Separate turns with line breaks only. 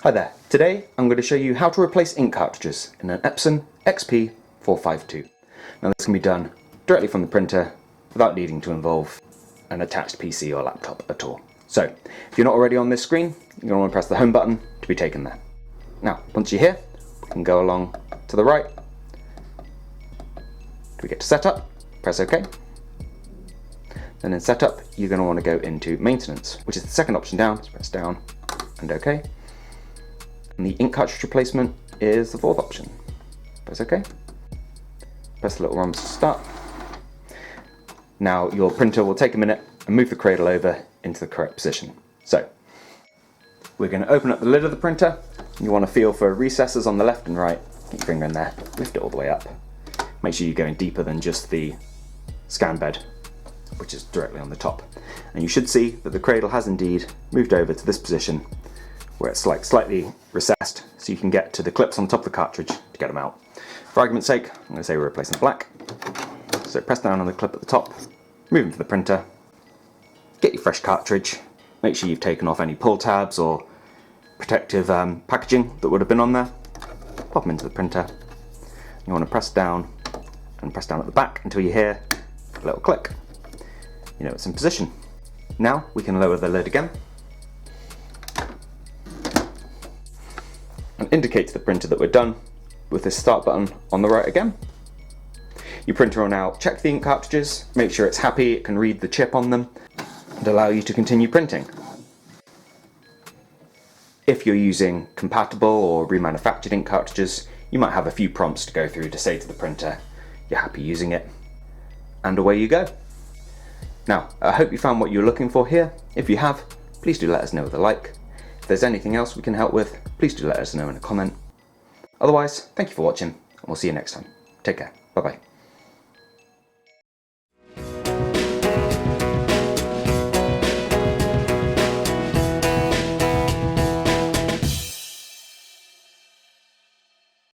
Hi there, today I'm going to show you how to replace ink cartridges in an Epson XP-452. Now this can be done directly from the printer without needing to involve an attached PC or laptop at all. So if you're not already on this screen, you're going to want to press the home button to be taken there. Now once you're here, we can go along to the right. We get to setup, press OK. Then in setup you're going to want to go into maintenance, which is the second option down, so press down and OK. And the ink cartridge replacement is the fourth option. Press OK. Press the little rhombus to start. Now your printer will take a minute and move the cradle over into the correct position. So we're going to open up the lid of the printer. You want to feel for recesses on the left and right. Get your finger in there, lift it all the way up. Make sure you're going deeper than just the scan bed, which is directly on the top. And you should see that the cradle has indeed moved over to this position where it's like slightly recessed, so you can get to the clips on top of the cartridge to get them out. For argument's sake, I'm going to say we're replacing the black. So press down on the clip at the top, move into the printer, get your fresh cartridge, make sure you've taken off any pull tabs or protective packaging that would have been on there, pop them into the printer. You want to press down and press down at the back until you hear a little click. You know it's in position. Now we can lower the lid again and indicate to the printer that we're done with this start button on the right again. Your printer will now check the ink cartridges, make sure it's happy, it can read the chip on them, and allow you to continue printing. If you're using compatible or remanufactured ink cartridges, you might have a few prompts to go through to say to the printer you're happy using it, and away you go. Now, I hope you found what you were looking for here. If you have, please do let us know with a like. If there's anything else we can help with, please do let us know in a comment. Otherwise, thank you for watching, and we'll see you next time. Take care. Bye bye.